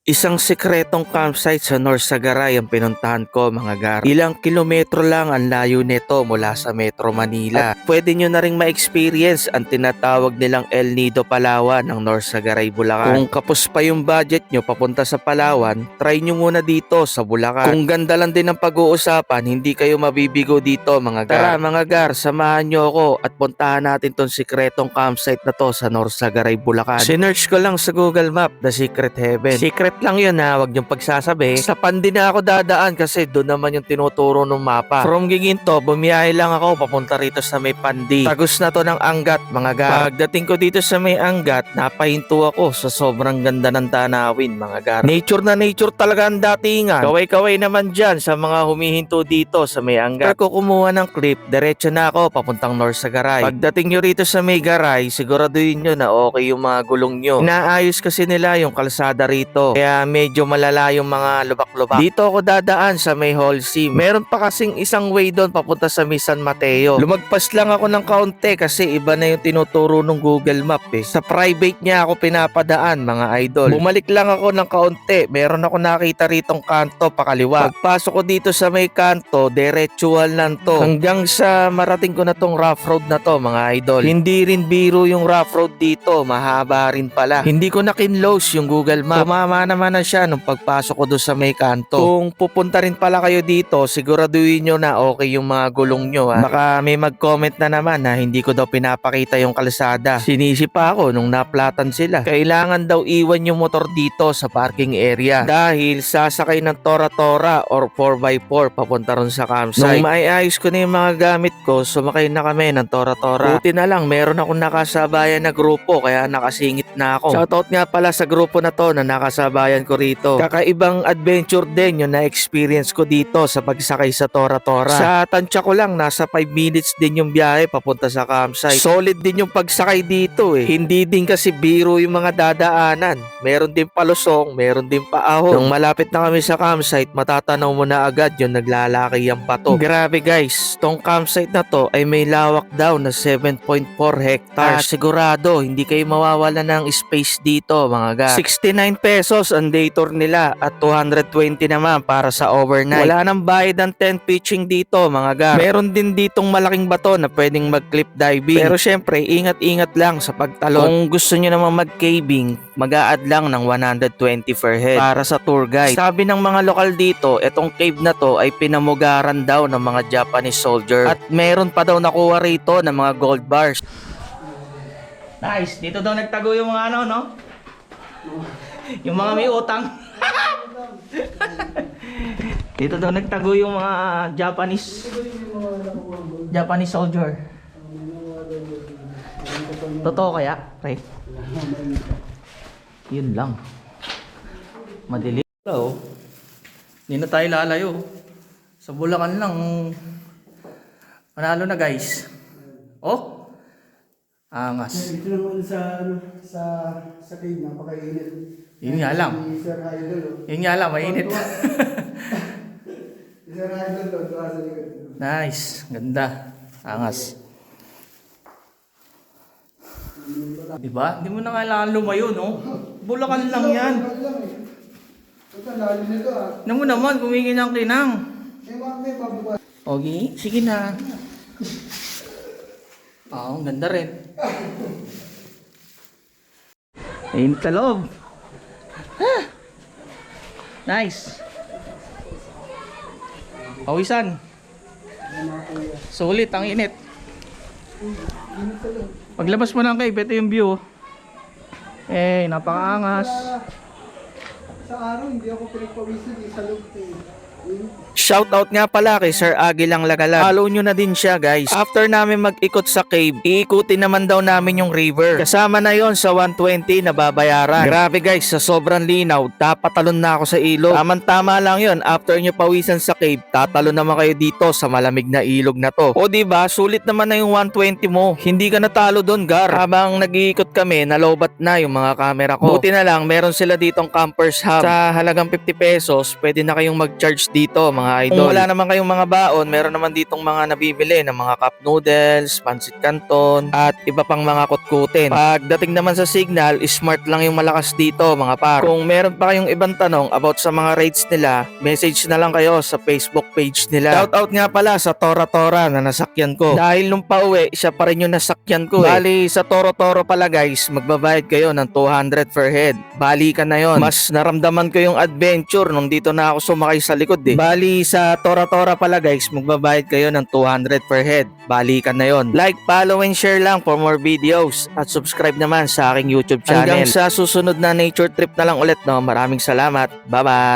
Isang sekretong campsite sa North Sagaray ang pinuntahan ko mga gar. Ilang kilometro lang ang layo nito mula sa Metro Manila. At pwede nyo na rin ma-experience ang tinatawag nilang El Nido Palawan ng North Sagaray, Bulacan. Kung kapos pa yung budget nyo papunta sa Palawan, try nyo muna dito sa Bulacan. Kung ganda lang din ang pag-uusapan, hindi kayo mabibigo dito mga gar. Tara mga gar, samahan nyo ako at puntahan natin tong sekretong campsite na to sa North Sagaray, Bulacan. Sinearch ko lang sa Google Map, The Secret Heaven. Secret lang yun ha, wag niyong pagsasabi. Sa Pandi na ako dadaan kasi doon naman yung tinuturo ng mapa. From Giginto, bumiyahe lang ako papunta rito sa may Pandi. Tagos na to ng Angat mga gar. Pagdating ko dito sa may Angat, napahinto ako sa sobrang ganda ng tanawin mga gar. Nature na nature talaga ang datingan. Kaway-kaway naman dyan sa mga humihinto dito sa may Angat. Pag kumuha ng clip, diretso na ako papuntang North Sagaray. Pagdating nyo rito sa may Garay, siguraduhin nyo na okay yung mga gulong nyo. Inaayos kasi nila yung kalsada rito. Kaya medyo malala yung mga lubak-lubak. Dito ako dadaan sa may Holcim. Meron pa kasing isang way doon papunta sa may San Mateo. Lumagpas lang ako ng kaunti kasi iba na yung tinuturo ng Google Map eh. Sa private niya ako pinapadaan mga idol. Bumalik lang ako ng kaunti. Meron ako nakita ritong kanto pakaliwa. Pagpasok ko dito sa may kanto, diretsual lang to. Hanggang sa marating ko na tong rough road na to mga idol. Hindi rin biro yung rough road dito. Mahaba rin pala. Hindi ko na kinlose yung Google Map. Tumama naman na siya nung pagpasok ko doon sa may kanto. Kung pupunta rin pala kayo dito, siguraduhin nyo na okay yung mga gulong nyo ha. Baka may mag-comment na naman na hindi ko daw pinapakita yung kalsada. Sinisi pa ako nung naplatan sila. Kailangan daw iwan yung motor dito sa parking area dahil sasakay ng tora-tora or 4x4 papunta ron sa campsite. Nung maiayos ko na yung mga gamit ko, sumakay na kami ng tora-tora. Buti na lang, meron akong nakasabayan na grupo kaya nakasingit na ako. Shoutout nga pala sa grupo na to na nakasabayan ko rito. Kakaibang adventure din yung na-experience ko dito sa pagsakay sa tora-tora. Sa tansya ko lang, nasa 5 minutes din yung biyahe papunta sa campsite. Solid din yung pagsakay dito eh. Hindi din kasi biro yung mga dadaanan. Meron din palusong, meron din paahon. Nung malapit na kami sa campsite, matatanaw mo na agad yung naglalaki ang bato. Grabe guys, tong campsite na to ay may lawak daw na 7.4 hectares. Sigurado, hindi kayo mawawala ng space dito mga ga. 69 pesos ang day tour nila at 220 naman para sa overnight. Wala nang bayad ng tent pitching dito mga ga. Meron din ditong malaking bato na pwedeng mag-cliff diving. Pero syempre, ingat-ingat lang sa pagtalon. Kung gusto nyo naman mag-caving, mag-a-add lang ng 120 per head para sa tour guide. Sabi ng mga lokal dito, etong cave na to ay pinamugaran daw ng mga Japanese soldier. At meron pa daw nakuha rito ng mga gold bars. Nice, dito daw nagtago yung mga ano, no? Yung mga may utang. Dito daw nagtago yung mga Japanese soldier. Totoo kaya, pre? Yun lang. Madilim. Hello. Hindi na tayo lalayo. Sa Bulacan lang. Manalo na guys. Oh? Angas. Dito naman sa cave, napakainit. Yun nga lang. Si Sir Idol. Yun nga lang, mainit. Si Sir Idol, tuwa sa likod. Nice. Ganda. Angas. Diba? Hindi mo na kailangan lumayo, no? Bulacan lang yan. Ito, lalim nito ah. Ano mo naman, kumingi ng kinang. May mabubuhay. Okay, sige na. Oo, ganda rin. Init sa loob. Ah, nice. Pawisan. Sulit ang init. Paglabas mo ng cave, ito yung view. Eh, napakaangas. Sa araw, hindi ako pinagpawisan sa loob eh. Shoutout nga pala kay Sir Agilang Lagalag. Follow nyo na din siya guys. After namin mag-ikot sa cave, iikutin naman daw namin yung river. Kasama na yon sa 120 na babayaran. Grabe guys, sa sobrang linaw, tapatalon na ako sa ilog. Tamang-tama lang yon. After nyo pawisan sa cave, tatalon naman kayo dito sa malamig na ilog na to. O diba, sulit naman na yung 120 mo. Hindi ka natalo doon gar. Habang nag-iikot kami, nalobat na yung mga camera ko. Buti na lang, meron sila ditong campers hub. Sa halagang 50 pesos, pwede na kayong mag-charge dito mga idol. Kung wala naman kayong mga baon, meron naman ditong mga nabibili ng mga cup noodles, pancit canton, at iba pang mga kutkutin. Pagdating naman sa signal, smart lang yung malakas dito mga par. Kung meron pa kayong ibang tanong about sa mga rates nila, message na lang kayo sa Facebook page nila. Shoutout nga pala sa Tora Tora na nasakyan ko. Dahil nung pauwi, siya pa rin yung nasakyan ko. Bali sa Toro Toro pala guys, magbabayad kayo ng 200 per head. Balikan na yon. Mas naramdaman ko yung adventure nung dito na ako sumakay sa likod eh. Bali sa Tora Tora pala guys, magbabayad kayo ng 200 per head. Balikan na yon. Like, follow and share lang for more videos. At subscribe naman sa aking YouTube channel. Hanggang sa susunod na nature trip na lang ulit no. Maraming salamat. Bye bye.